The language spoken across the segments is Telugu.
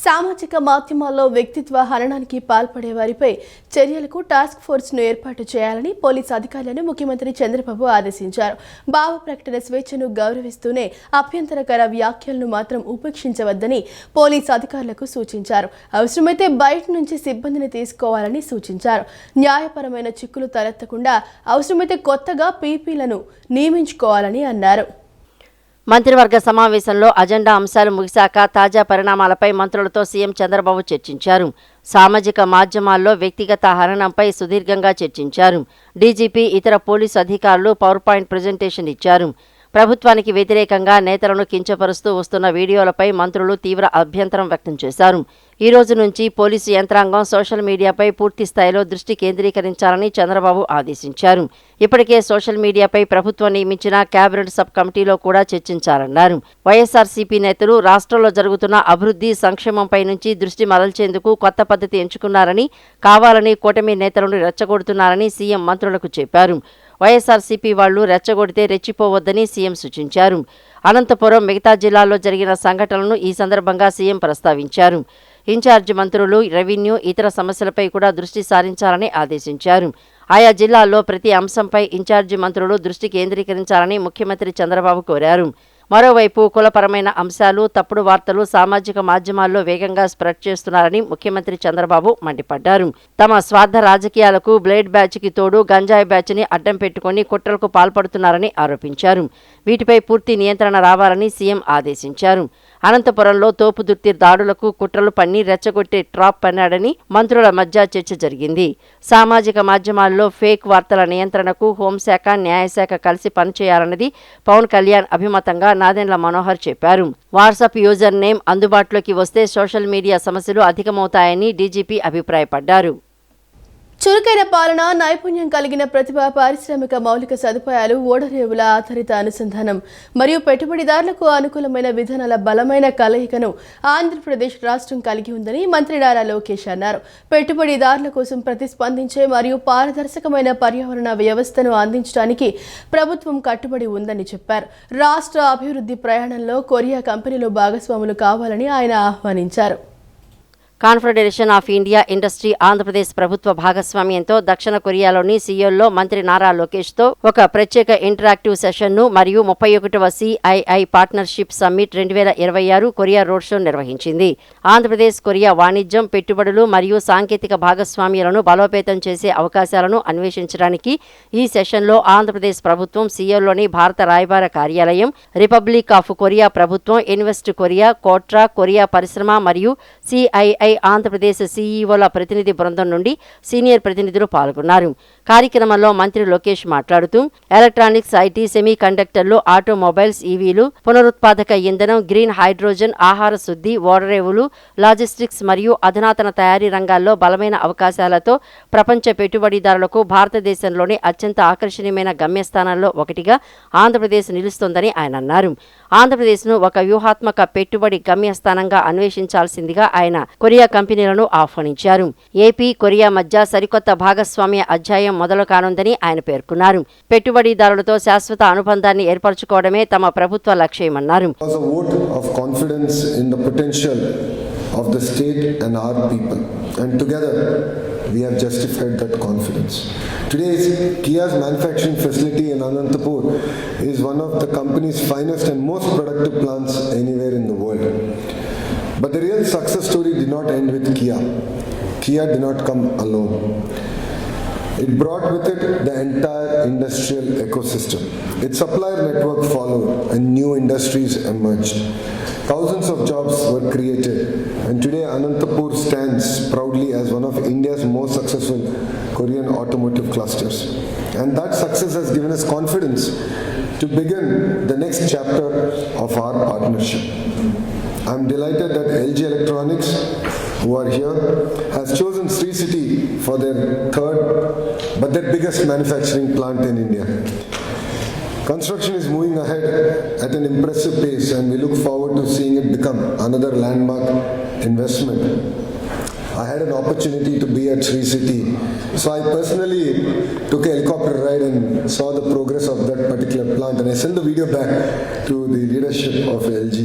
సామాజిక మాధ్యమాల్లో వ్యక్తిత్వ హననానికి పాల్పడే వారిపై చర్యలకు టాస్క్ ఫోర్స్ను ఏర్పాటు చేయాలని పోలీసు అధికారులను ముఖ్యమంత్రి చంద్రబాబు ఆదేశించారు. భావ ప్రకటన స్వేచ్ఛను గౌరవిస్తూనే అభ్యంతరకర వ్యాఖ్యలను మాత్రం ఉపేక్షించవద్దని పోలీసు అధికారులకు సూచించారు. అవసరమైతే బయట నుంచి సిబ్బందిని తీసుకోవాలని సూచించారు. న్యాయపరమైన చిక్కులు తలెత్తకుండా అవసరమైతే కొత్తగా పీపీలను నియమించుకోవాలని అన్నారు. మంత్రివర్గ సమావేశంలో అజెండా అంశాలు ముగిశాక తాజా పరిణామాలపై మంత్రులతో సీఎం చంద్రబాబు చర్చించారు. సామాజిక మాధ్యమాల్లో వ్యక్తిగత హననంపై సుదీర్ఘంగా చర్చించారు. డీజీపీ ఇతర పోలీసు అధికారులు పవర్ పాయింట్ ప్రజెంటేషన్ ఇచ్చారు. ప్రభుత్వానికి వ్యతిరేకంగా నేతలను కించపరుస్తూ వస్తున్న వీడియోలపై మంత్రులు తీవ్ర అభ్యంతరం వ్యక్తం చేశారు. ఈ రోజు నుంచి పోలీసు యంత్రాంగం సోషల్ మీడియాపై పూర్తి స్థాయిలో దృష్టి కేంద్రీకరించాలని చంద్రబాబు ఆదేశించారు. ఇప్పటికే సోషల్ మీడియాపై ప్రభుత్వం నియమించిన కేబినెట్ సబ్ కమిటీలో కూడా చర్చించారన్నారు. వైఎస్ఆర్సీపీ నేతలు రాష్ట్రంలో జరుగుతున్న అభివృద్ధి సంక్షేమంపై నుంచి దృష్టి మరల్చేందుకు కొత్త పద్ధతి ఎంచుకున్నారని, కావాలని కూటమి నేతలను రెచ్చగొడుతున్నారని సీఎం మంత్రులకు చెప్పారు. వైఎస్ఆర్సీపీ వాళ్లు రెచ్చగొడితే రెచ్చిపోవద్దని సీఎం సూచించారు. అనంతపురం, మిగతా జిల్లాల్లో జరిగిన సంఘటనలను ఈ సందర్భంగా సీఎం ప్రస్తావించారు. ఇన్ఛార్జి మంత్రులు రెవెన్యూ, ఇతర సమస్యలపై కూడా దృష్టి సారించాలని ఆదేశించారు. ఆయా జిల్లాల్లో ప్రతి అంశంపై ఇన్ఛార్జి మంత్రులు దృష్టి కేంద్రీకరించాలని ముఖ్యమంత్రి చంద్రబాబు కోరారు. మరోవైపు కులపరమైన అంశాలు, తప్పుడు వార్తలు సామాజిక మాధ్యమాల్లో వేగంగా స్ప్రెడ్ చేస్తున్నారని ముఖ్యమంత్రి చంద్రబాబు మండిపడ్డారు. తమ స్వార్థ రాజకీయాలకు బ్లేడ్ బ్యాచ్కి తోడు గంజాయి బ్యాచ్ని అడ్డం పెట్టుకుని కుట్రలకు పాల్పడుతున్నారని ఆరోపించారు. వీటిపై పూర్తి నియంత్రణ రావాలని సీఎం ఆదేశించారు. అనంతపురంలో తోపుదుర్తి దాడులకు కుట్రలు పన్ని రెచ్చగొట్టే ట్రాప్ పన్నాడని మంత్రుల మధ్య చర్చ జరిగింది. సామాజిక మాధ్యమాల్లో ఫేక్ వార్తల నియంత్రణకు హోంశాఖ, న్యాయశాఖ కలిసి పనిచేయాలన్నది పవన్ కళ్యాణ్ అభిమతంగా నాదెండ్ల మనోహర్ చెప్పారు. వాట్సాప్ యూజర్ నేమ్ అందుబాటులోకి వస్తే సోషల్ మీడియా సమస్యలు అధికమవుతాయని డీజీపీ అభిప్రాయపడ్డారు. చురుకైన పాలన, నైపుణ్యం కలిగిన ప్రతిభ, పారిశ్రామిక మౌలిక సదుపాయాలు, ఓడరేవుల ఆధారిత అనుసంధానం మరియు పెట్టుబడిదారులకు అనుకూలమైన విధానాల బలమైన కలయికను ఆంధ్రప్రదేశ్ రాష్ట్రం కలిగి ఉందని మంత్రి నారా లోకేష్ అన్నారు. పెట్టుబడిదారుల కోసం ప్రతిస్పందించే మరియు పారదర్శకమైన పర్యావరణ వ్యవస్థను అందించడానికి ప్రభుత్వం కట్టుబడి ఉందని చెప్పారు. రాష్ట్ర అభివృద్ధి ప్రయాణంలో కొరియా కంపెనీలు భాగస్వాములు కావాలని ఆయన ఆహ్వానించారు. Confederation of India industry Andhra Pradesh ప్రభుత్వ భాగస్వామ్యంతో దక్షిణ కొరియాలోని సియోల్లో మంత్రి నారా లోకేష్తో ఒక ప్రత్యేక ఇంటరాక్టివ్ సెషన్ను మరియు 31వ CII partnership summit 2026 Korea road show నిర్వహించింది. ఆంధ్రప్రదేశ్ కొరియా వాణిజ్యం, పెట్టుబడులు మరియు సాంకేతిక భాగస్వామ్యాలను బలోపేతం చేసే అవకాశాలను అన్వేషించడానికి ఈ సెషన్లో ఆంధ్రప్రదేశ్ ప్రభుత్వం, సియోల్లోని భారత రాయబార కార్యాలయం, రిపబ్లిక్ ఆఫ్ కొరియా ప్రభుత్వం, ఇన్వెస్ట్ కొరియా, కోట్రా, కొరియా పరిశ్రమ మరియు సిఐఐ ఆంధ్రప్రదేశ్ సీఈఓల ప్రతినిధి బృందం నుండి సీనియర్ ప్రతినిధులు పాల్గొన్నారు. కార్యక్రమంలో మంత్రి లోకేష్ మాట్లాడుతూ ఎలక్ట్రానిక్స్, ఐటీ, సెమీ కండక్టర్లు, ఆటోమొబైల్స్, ఈవీలు, పునరుత్పాదక ఇంధనం, గ్రీన్ హైడ్రోజన్, ఆహార శుద్ధి, ఓడరేవులు, లాజిస్టిక్స్ మరియు అధునాతన తయారీ రంగాల్లో బలమైన అవకాశాలతో ప్రపంచ పెట్టుబడిదారులకు భారతదేశంలోని అత్యంత ఆకర్షణీయమైన గమ్యస్థానాల్లో ఒకటిగా ఆంధ్రప్రదేశ్ నిలుస్తోందని ఆయన అన్నారు. ఆంధ్రప్రదేశ్ను ఒక వ్యూహాత్మక పెట్టుబడి గమ్యస్థానంగా అన్వేషించాల్సిందిగా ఆయన కొరియా కంపెనీలను ఆహ్వానించారు. ఏపీ, కొరియా మధ్య సరికొత్త భాగస్వామ్య అధ్యాయం మొదలు కానుందని ఆయన పేర్కొన్నారు. పెట్టుబడిదారులతో శాశ్వత అనుబంధాన్ని ఏర్పరచుకోవడమే తమ ప్రభుత్వ లక్ష్యమన్నారు. Of the state and our people, and together we have justified that confidence. Today's Kia's manufacturing facility in Anantapur is one of the company's finest and most productive plants anywhere in the world. But the real success story did not end with Kia. Kia did not come alone. It brought with it the entire industrial ecosystem. Its supplier network followed and new industries emerged. Thousands of jobs were created, and today Anantapur stands proudly as one of India's most successful Korean automotive clusters. And that success has given us confidence to begin the next chapter of our partnership. I am delighted that LG Electronics, who are here, has chosen Sri City for their third but their biggest manufacturing plant in India. Construction is moving ahead at an impressive pace, and we look forward to seeing it become another landmark investment. I had an opportunity to be at Sri City, so I personally took a helicopter ride and saw the progress of that particular plant, and I sent the video back to the leadership of LG.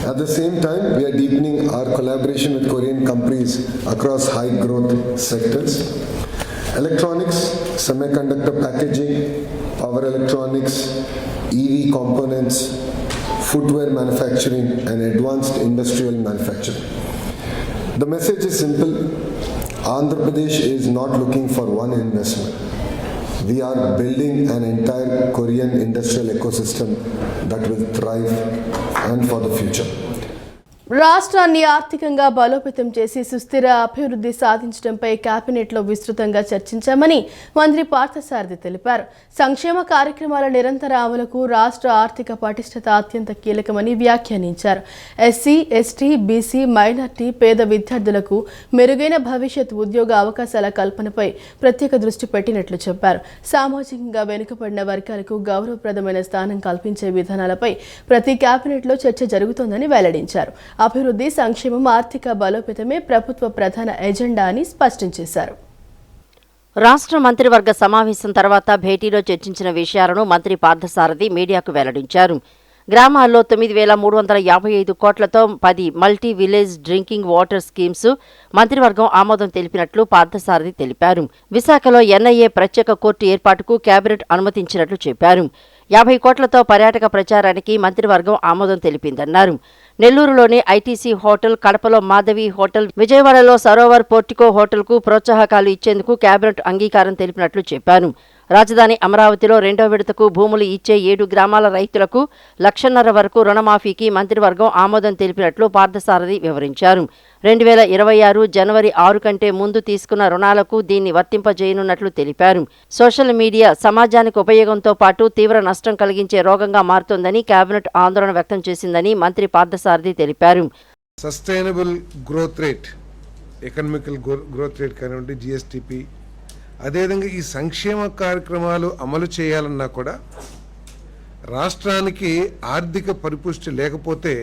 At the same time, we are deepening our collaboration with Korean companies across high growth sectors. Electronics, semiconductor packaging, power electronics, EV components, footwear manufacturing, and advanced industrial manufacturing. The message is simple. Andhra Pradesh is not looking for one investment. We are building an entire Korean industrial ecosystem that will thrive and for the future. రాష్ట్రాన్ని ఆర్థికంగా బలోపేతం చేసి సుస్థిర అభివృద్ధి సాధించడంపై కేబినెట్లో విస్తృతంగా చర్చించామని మంత్రి పార్థసారథి తెలిపారు. సంక్షేమ కార్యక్రమాల నిరంతర అమలుకు రాష్ట్ర ఆర్థిక పటిష్టత అత్యంత కీలకమని వ్యాఖ్యానించారు. ఎస్సీ, ఎస్టీ, బీసీ, మైనార్టీ, పేద విద్యార్థులకు మెరుగైన భవిష్యత్ ఉద్యోగ అవకాశాల కల్పనపై ప్రత్యేక దృష్టి పెట్టినట్లు చెప్పారు. సామాజికంగా వెనుకబడిన వర్గాలకు గౌరవప్రదమైన స్థానం కల్పించే విధానాలపై ప్రతి కేబినెట్లో చర్చ జరుగుతోందని వెల్లడించారు. అభివృద్ధి, సంక్షేమం, ఆర్థిక బలోపేతమే ప్రభుత్వ ప్రధాన ఎజెండా అని స్పష్టం చేశారు. రాష్ట్ర మంత్రివర్గ సమావేశం తర్వాత భేటీలో చర్చించిన విషయాలను మంత్రి పార్థసారథి మీడియాకు వెల్లడించారు. గ్రామాల్లో 9,355 కోట్లతో 10 multi village drinking water schemes మంత్రివర్గం ఆమోదం తెలిపినట్లు పార్థసారథి తెలిపారు. విశాఖలో ఎన్ఐఏ ప్రత్యేక కోర్టు ఏర్పాటుకు కేబినెట్ అనుమతించినట్లు చెప్పారు. 50 కోట్లతో పర్యాటక ప్రచారానికి మంత్రివర్గం ఆమోదం తెలిపిందన్నారు. నెల్లూరులోని ఐటీసీ హోటల్, కడపలో మాధవి హోటల్, విజయవాడలో సరోవర్ పోర్టికో హోటల్కు ప్రోత్సాహకాలు ఇచ్చేందుకు కేబినెట్ అంగీకారం తెలిపినట్లు చెప్పారు. రాజధాని అమరావతిలో 2వ విడతకు భూములు ఇచ్చే 7 గ్రామాల రైతులకు 1,50,000 వరకు రుణమాఫీకి మంత్రివర్గం ఆమోదం తెలిపినట్లు పార్థసారథి వివరించారు. 2026 జనవరి 6 కంటే ముందు తీసుకున్న రుణాలకు దీన్ని వర్తింపజేయనున్నట్లు తెలిపారు. సోషల్ మీడియా సమాజానికి ఉపయోగంతో పాటు తీవ్ర నష్టం కలిగించే రోగంగా మారుతోందని కేబినెట్ ఆందోళన వ్యక్తం చేసిందని మంత్రి పార్థసారథి తెలిపారు. Sustainable growth rate, economical growth rate కానివ్వండి, జిఎస్టిపి, అదేవిధంగా ఈ సంక్షేమ కార్యక్రమాలు అమలు చేయాలన్నా కూడా రాష్ట్రానికి ఆర్థిక పరిపుష్టి లేకపోతే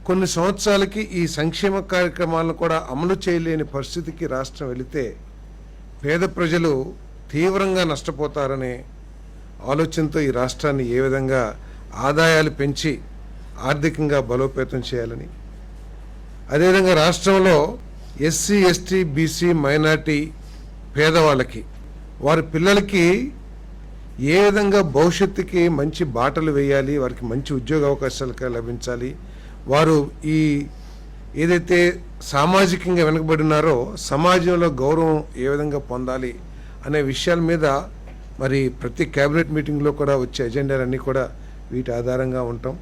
కొన్ని సంవత్సరాలకి ఈ సంక్షేమ కార్యక్రమాలను కూడా అమలు చేయలేని పరిస్థితికి రాష్ట్రం వెళితే పేద ప్రజలు తీవ్రంగా నష్టపోతారనే ఆలోచనతో ఈ రాష్ట్రాన్ని ఏ విధంగా ఆదాయాలు పెంచి ఆర్థికంగా బలోపేతం చేయాలని, అదేవిధంగా రాష్ట్రంలో ఎస్సీ, ఎస్టీ, బీసీ, మైనార్టీ పేదవాళ్ళకి, వారి పిల్లలకి ఏ విధంగా భవిష్యత్తుకి మంచి బాటలు వేయాలి, వారికి మంచి ఉద్యోగ అవకాశాలు లభించాలి, వారు ఈ ఏదైతే సామాజికంగా వెనుకబడినారో సమాజంలో గౌరవం ఏ విధంగా పొందాలి అనే విషయాల మీద మరి ప్రతి కేబినెట్ మీటింగ్లో కూడా వచ్చే ఎజెండాలన్నీ కూడా వీటి ఆధారంగా ఉంటాం.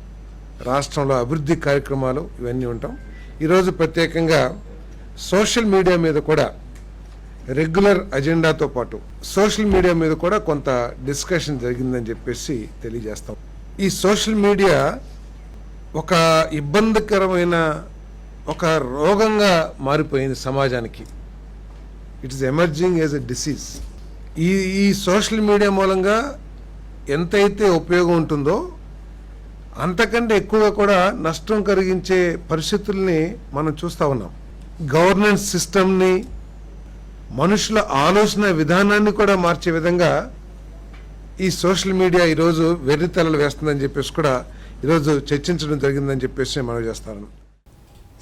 రాష్ట్రంలో అభివృద్ధి కార్యక్రమాలు ఇవన్నీ ఉంటాం. ఈరోజు ప్రత్యేకంగా సోషల్ మీడియా మీద కూడా రెగ్యులర్ అజెండాతో పాటు సోషల్ మీడియా మీద కూడా కొంత డిస్కషన్ జరిగిందని చెప్పేసి తెలియజేస్తాం. ఈ సోషల్ మీడియా ఒక ఇబ్బందికరమైన ఒక రోగంగా మారిపోయింది సమాజానికి. It is emerging as a disease. ఈ సోషల్ మీడియా మూలంగా ఎంతైతే ఉపయోగం ఉంటుందో అంతకంటే ఎక్కువగా కూడా నష్టం కలిగించే పరిస్థితుల్ని మనం చూస్తూ ఉన్నాం. గవర్నెన్స్ సిస్టమ్ని, మనుషుల ఆలోచన విధానాన్ని కూడా మార్చే విధంగా ఈ సోషల్ మీడియా ఈరోజు వెర్రితలలు వేస్తుందని చెప్పేసి కూడా ఈరోజు చర్చించడం జరిగిందని చెప్పేసి మనం చేస్తాను.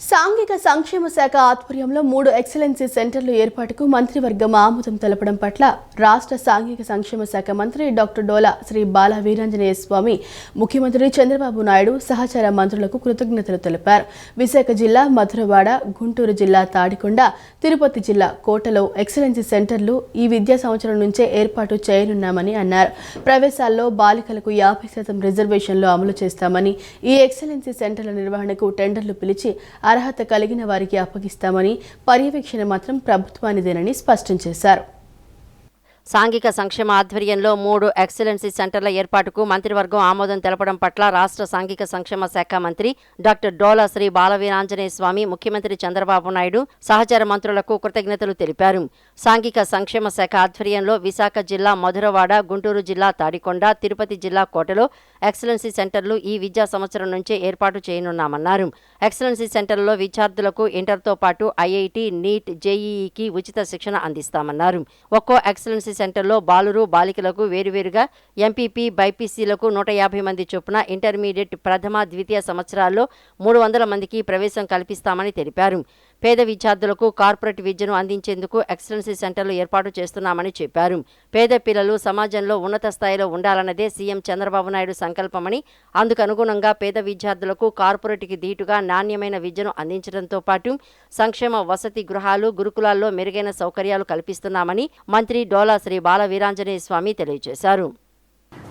సాంఘిక సంక్షేమ శాఖ ఆధ్వర్యంలో 3 ఎక్సలెన్సీ సెంటర్లు ఏర్పాటుకు మంత్రివర్గం ఆమోదం తెలపడం పట్ల రాష్ట్ర సాంఘిక సంక్షేమ శాఖ మంత్రి డాక్టర్ డోలా శ్రీ బాల వీరాంజనేయ స్వామి, ముఖ్యమంత్రి చంద్రబాబు నాయుడు, సహచార మంత్రులకు కృతజ్ఞతలు తెలిపారు. విశాఖ జిల్లా మధురవాడ, గుంటూరు జిల్లా తాడికొండ, తిరుపతి జిల్లా కోటలో ఎక్సలెన్సీ సెంటర్లు ఈ విద్యా సంవత్సరం నుంచే ఏర్పాటు చేయనున్నామని అన్నారు. ప్రవేశాల్లో బాలికలకు 50% రిజర్వేషన్లు అమలు చేస్తామని, ఈ ఎక్సలెన్సీ సెంటర్ల నిర్వహణకు టెండర్లు పిలిచి అర్హత కలిగిన వారికి అప్పగిస్తామని, పర్యవేక్షణ మాత్రం ప్రభుత్వానిదేనని స్పష్టం చేశారు. సాంఘిక సంక్షేమ ఆధ్వర్యంలో 3 ఎక్సలెన్సీ సెంటర్ల ఏర్పాటుకు మంత్రివర్గం ఆమోదం తెలపడం పట్ల రాష్ట్ర సాంఘిక సంక్షేమ శాఖ మంత్రి డాక్టర్ డోలా శ్రీ బాలవీరాంజనేయ స్వామి, ముఖ్యమంత్రి చంద్రబాబు నాయుడు, సహచార మంత్రులకు కృతజ్ఞతలు తెలిపారు. సాంఘిక సంక్షేమ శాఖ ఆధ్వర్యంలో విశాఖ జిల్లా మధురవాడ, గుంటూరు జిల్లా తాడికొండ, తిరుపతి జిల్లా కోటలో ఎక్సలెన్సీ సెంటర్లు ఈ విద్యా సంవత్సరం నుంచే ఏర్పాటు చేయనున్నామన్నారు. ఎక్సలెన్సీ సెంటర్లలో విద్యార్థులకు ఇంటర్తో పాటు ఐఐటి, నీట్, జేఈఈకి ఉచిత శిక్షణ అందిస్తామన్నారు. ఒక్కో ఎక్సలెన్సీ సెంటర్లో బాలురు బాలికలకు వేరువేరుగా ఎంపీపీ బైపీసీలకు 150 మంది చొప్పున ఇంటర్మీడియట్ ప్రథమ ద్వితీయ సంవత్సరాల్లో 300 మందికి ప్రవేశం కల్పిస్తామని తెలిపారు. పేద విద్యార్థులకు కార్పొరేట్ విద్యను అందించేందుకు ఎక్సలెన్సీ సెంటర్లు ఏర్పాటు చేస్తున్నామని చెప్పారు. పేద పిల్లలు సమాజంలో ఉన్నత స్థాయిలో ఉండాలన్నదే సీఎం చంద్రబాబు నాయుడు సంకల్పమని, అందుకు అనుగుణంగా పేద విద్యార్థులకు కార్పొరేట్కి ధీటుగా నాణ్యమైన విద్యను అందించడంతో పాటు సంక్షేమ వసతి గృహాలు, గురుకులాల్లో మెరుగైన సౌకర్యాలు కల్పిస్తున్నామని మంత్రి డోలా శ్రీ బాల వీరాంజనేయ స్వామి తెలియజేశారు.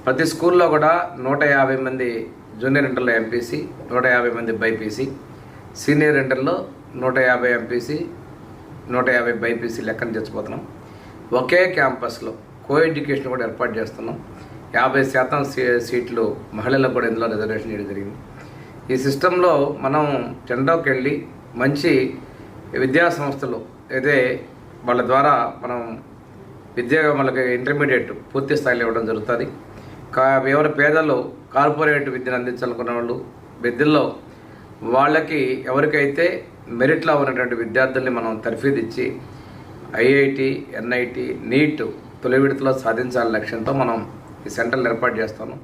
ప్రతి స్కూల్లో కూడా 150 మంది జూనియర్ ఇంటర్లో ఎంపీసీ, 150 మంది బైపీసీ, సీనియర్ ఇంటర్లో 150 ఎంపీసీ, 150 బైపీసీ లెక్కన తెచ్చిపోతున్నాం. ఒకే క్యాంపస్లో కో ఎడ్యుకేషన్ కూడా ఏర్పాటు చేస్తున్నాం. 50% సీట్లు మహిళలకు కూడా ఇందులో రిజర్వేషన్ చేయడం జరిగింది. ఈ సిస్టంలో మనం టెండర్కి వెళ్ళి మంచి విద్యా సంస్థలు అయితే వాళ్ళ ద్వారా మనం వాళ్ళకి ఇంటర్మీడియట్ పూర్తి స్థాయిలో ఇవ్వడం జరుగుతుంది. ఎవరి పేదలు కార్పొరేట్ విద్యను అందించాలనుకున్న వాళ్ళు విద్యల్లో వాళ్ళకి ఎవరికైతే మెరిట్లో ఉన్నటువంటి విద్యార్థుల్ని మనం తర్ఫీదు ఇచ్చి ఐఐటి, ఎన్ఐటి, నీట్ తొలి విడతలో సాధించాలనే లక్ష్యంతో మనం ఈ సెంటర్లు ఏర్పాటు చేస్తాను.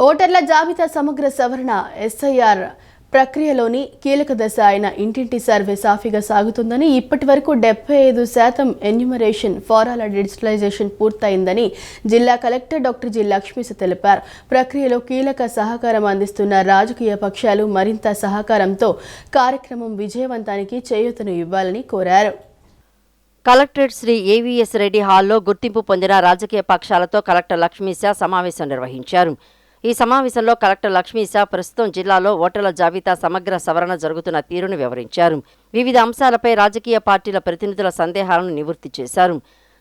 ఓటర్ల జాబితా సమగ్ర సవరణ ఎస్ఐఆర్ ప్రక్రియలోని కీలక దశ అయిన ఇంటింటి సర్వే సాఫీగా సాగుతుందని, ఇప్పటి వరకు 75% ఎన్యూమరేషన్ ఫారాల డిజిటలైజేషన్ పూర్తయిందని జిల్లా కలెక్టర్ డాక్టర్ జి లక్ష్మీశ తెలిపారు. ప్రక్రియలో కీలక సహకారం అందిస్తున్న రాజకీయ పక్షాలు మరింత సహకారంతో కార్యక్రమం విజయవంతానికి చేయూతను ఇవ్వాలని కోరారు. కలెక్టరేట్ శ్రీ ఏవీఎస్ రెడ్డి హాల్లో గుర్తింపు పొందిన రాజకీయ పక్షాలతో కలెక్టర్ లక్ష్మీశ సమావేశం నిర్వహించారు. ఈ సమావేశంలో కలెక్టర్ లక్ష్మీశ ప్రస్తుతం జిల్లాలో ఓటర్ల జాబితా సమగ్ర సవరణ జరుగుతున్న తీరును వివరించారు. వివిధ అంశాలపై రాజకీయ పార్టీల ప్రతినిధుల సందేహాలను నివృత్తి చేశారు.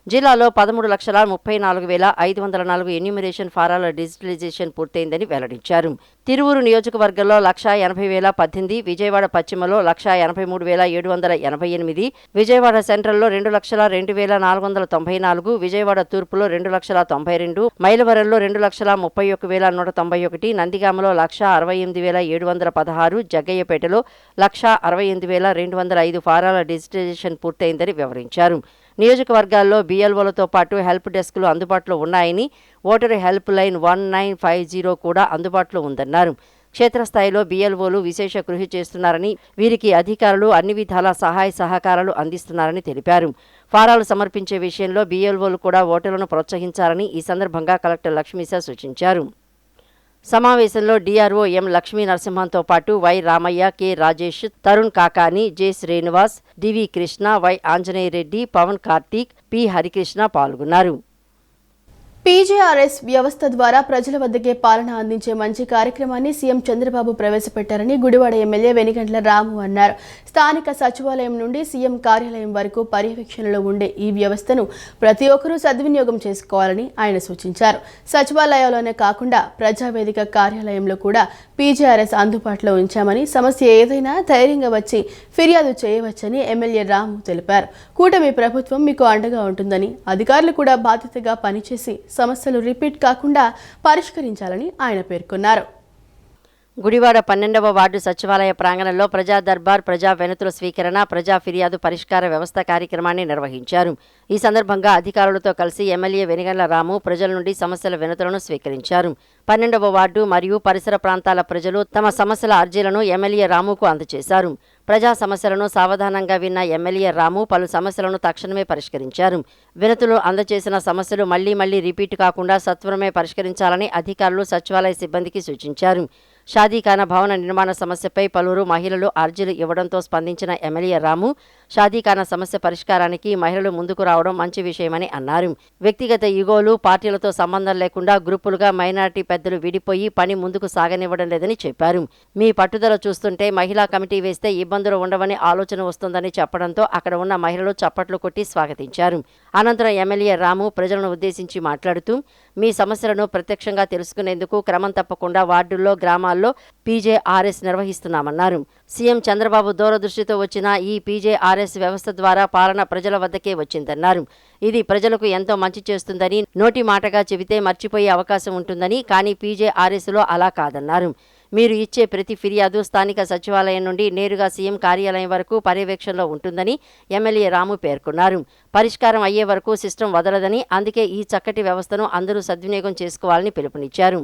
జిల్లాలో 13,64,504 ఎన్యూమరేషన్ ఫారాల డిజిటలైజేషన్ పూర్తయిందని వెల్లడించారు. తిరువూరు నియోజకవర్గంలో 1,80,018, విజయవాడ పశ్చిమలో 1,83,788, విజయవాడ సెంట్రల్లో 2,02,494, విజయవాడ తూర్పులో 2,92,092, మైలవరంలో 2,31,191, నందిగామలో 1,68,716, జగ్గయ్యపేటలో 1,68,205 ఫారాల డిజిటలైజేషన్ పూర్తయిందని వివరించారు. నియోజకవర్గాల్లో బిఎల్ఓలతో పాటు హెల్ప్ డెస్క్లు అందుబాటులో ఉన్నాయని, ఓటరు హెల్ప్ లైన్ 1950 కూడా అందుబాటులో ఉందన్నారు. క్షేత్రస్థాయిలో బిఎల్ఓలు విశేష కృషి చేస్తున్నారని, వీరికి అధికారులు అన్ని విధాల సహాయ సహకారాలు అందిస్తున్నారని తెలిపారు. ఫారాలు సమర్పించే విషయంలో బిఎల్ఓలు కూడా ఓటర్లను ప్రోత్సహించాలని ఈ సందర్భంగా కలెక్టర్ లక్ష్మీశ సూచించారు. సమావేశంలో డిఆర్ఓ ఎం లక్ష్మీ నరసింహంతో పాటు Y Ramaiah, K Rajesh, Tarun Kakani, J Srinivas, DV Krishna, Y Anjaneya Reddy, Pavan Karthik, P Harikrishna పాల్గొన్నారు. పీజేఆర్ఎస్ వ్యవస్థ ద్వారా ప్రజల వద్దకే పాలన అందించే మంచి కార్యక్రమాన్ని సీఎం చంద్రబాబు ప్రవేశపెట్టారని గుడివాడ ఎమ్మెల్యే వెనిగండ్ల రాము అన్నారు. స్థానిక సచివాలయం నుండి సీఎం కార్యాలయం వరకు పర్యవేక్షణలో ఉండే ఈ వ్యవస్థను ప్రతి ఒక్కరూ సద్వినియోగం చేసుకోవాలని ఆయన సూచించారు. సచివాలయంలోనే కాకుండా ప్రజావేదిక కార్యాలయంలో కూడా పీజేఆర్ఎస్ అందుబాటులో ఉంచామని, సమస్య ఏదైనా ధైర్యంగా వచ్చి ఫిర్యాదు చేయవచ్చని ఎమ్మెల్యే రాము తెలిపారు. కూటమి ప్రభుత్వం మీకు అండగా ఉంటుందని, అధికారులు కూడా బాధ్యతగా పనిచేసి సమస్యలు రిపీట్ కాకుండా పరిష్కరించాలని ఆయన పేర్కొన్నారు. గుడివాడ 12వ వార్డు సచివాలయ ప్రాంగణంలో ప్రజా దర్బార్, ప్రజా వినతుల స్వీకరణ, ప్రజా ఫిర్యాదు పరిష్కార వ్యవస్థ కార్యక్రమాన్ని నిర్వహించారు. ఈ సందర్భంగా అధికారులతో కలిసి ఎమ్మెల్యే వెనిగండ్ల రాము ప్రజల నుండి సమస్యల వినతులను స్వీకరించారు. 12వ వార్డు మరియు పరిసర ప్రాంతాల ప్రజలు తమ సమస్యల అర్జీలను ఎమ్మెల్యే రాముకు అందజేశారు. ప్రజా సమస్యలను సావధానంగా విన్న ఎమ్మెల్యే రాము పలు సమస్యలను తక్షణమే పరిష్కరించారు. వినతులు అందజేసిన సమస్యలు మళ్లీ రిపీట్ కాకుండా సత్వరమే పరిష్కరించాలని అధికారులు సచివాలయ సిబ్బందికి సూచించారు. షాదీఖానా భవన నిర్మాణ సమస్యపై పలువురు మహిళలు అర్జీలు ఇవ్వడంతో స్పందించిన ఎమ్మెల్యే రాము షాదీఖానా సమస్య పరిష్కారానికి మహిళలు ముందుకు రావడం మంచి విషయమని అన్నారు. వ్యక్తిగత ఈగోలు, పార్టీలతో సంబంధం లేకుండా గ్రూపులుగా మైనారిటీ పెద్దలు విడిపోయి పని ముందుకు సాగనివ్వడం లేదని చెప్పారు. మీ పట్టుదల చూస్తుంటే మహిళా కమిటీ వేస్తే ఇబ్బందులు ఉండవని ఆలోచన వస్తుందని చెప్పడంతో అక్కడ ఉన్న మహిళలు చప్పట్లు కొట్టి స్వాగతించారు. అనంతరం ఎమ్మెల్యే రాము ప్రజలను ఉద్దేశించి మాట్లాడుతూ, మీ సమస్యలను ప్రత్యక్షంగా తెలుసుకునేందుకు క్రమం తప్పకుండా వార్డుల్లో, గ్రామాల్లో పీజేఆర్ఎస్ నిర్వహిస్తున్నామన్నారు. సీఎం చంద్రబాబు దూరదృష్టితో వచ్చిన ఈ పీజేఆర్ఎస్ వ్యవస్థ ద్వారా పాలన ప్రజల వద్దకే వచ్చిందన్నారు. ఇది ప్రజలకు ఎంతో మంచి చేస్తుందని, నోటి మాటగా చెబితే మర్చిపోయే అవకాశం ఉంటుందని, కానీ పీజేఆర్ఎస్లో అలా కాదన్నారు. మీరు ఇచ్చే ప్రతి ఫిర్యాదు స్థానిక సచివాలయం నుండి నేరుగా సీఎం కార్యాలయం వరకు పర్యవేక్షణలో ఉంటుందని ఎమ్మెల్యే రాము పేర్కొన్నారు. పరిష్కారం అయ్యే వరకు సిస్టమ్ వదలదని, అందుకే ఈ చక్కటి వ్యవస్థను అందరూ సద్వినియోగం చేసుకోవాలని పిలుపునిచ్చారు.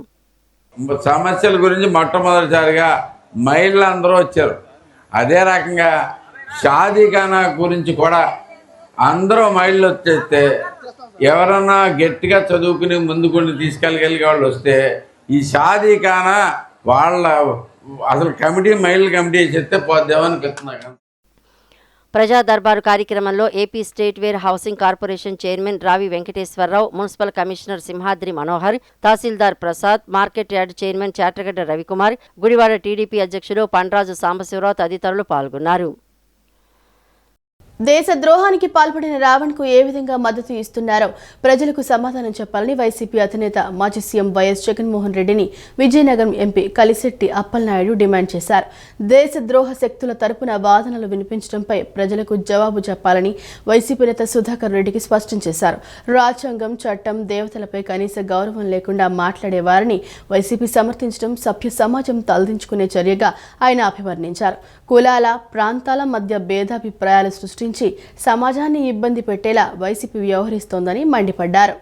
సమస్యల గురించి మొట్టమొదటిసారిగా మహిళలు అందరూ వచ్చారు. అదే రకంగా షాదీఖానా గురించి కూడా అందరూ మహిళలు వచ్చేస్తే ఎవరన్నా గట్టిగా చదువుకుని ముందుకొని తీసుకెళ్ళగలిగే వాళ్ళు వస్తే ఈ షాదీఖానా వాళ్ళ అసలు కమిటీ మహిళల కమిటీ చెప్తే పోద్దేమనిపిస్తున్నా. ప్రజా దర్బారు కార్యక్రమంలో AP state ware housing corporation chairman Ravi Venkateswara Rao, municipal commissioner Simhadri Manohar, తహసీల్దార్ Prasad, market yard chairman Chatragadda Ravikumar, Gudivada TDP అధ్యక్షుడు పండ్రాజు సాంబశివరావు తదితరులు పాల్గొన్నారు. దేశ ద్రోహానికి పాల్పడిన రావణ్కు ఏ విధంగా మద్దతు ఇస్తున్నారో ప్రజలకు సమాధానం చెప్పాలని వైసీపీ అధినేత మాజీ సీఎం వైఎస్ జగన్మోహన్ రెడ్డిని విజయనగరం ఎంపీ కలిశెట్టి అప్పలనాయుడు డిమాండ్ చేశారు. దేశ ద్రోహ శక్తుల తరపున వాదనలు వినిపించడంపై ప్రజలకు జవాబు చెప్పాలని వైసీపీ నేత సుధాకర్ రెడ్డికి స్పష్టం చేశారు. రాజ్యాంగం, చట్టం, దేవతలపై కనీస గౌరవం లేకుండా మాట్లాడేవారిని వైసీపీ సమర్థించడం సభ్య సమాజం తలదించుకునే చర్యగా ఆయన అభివర్ణించారు. కులాల, ప్రాంతాల మధ్య భేదాభిప్రాయాలు సృష్టించి సమాజాన్ని ఇబ్బంది పెట్టేలా వైసీపీ వ్యవహరిస్తోందని మండిపడ్డారు.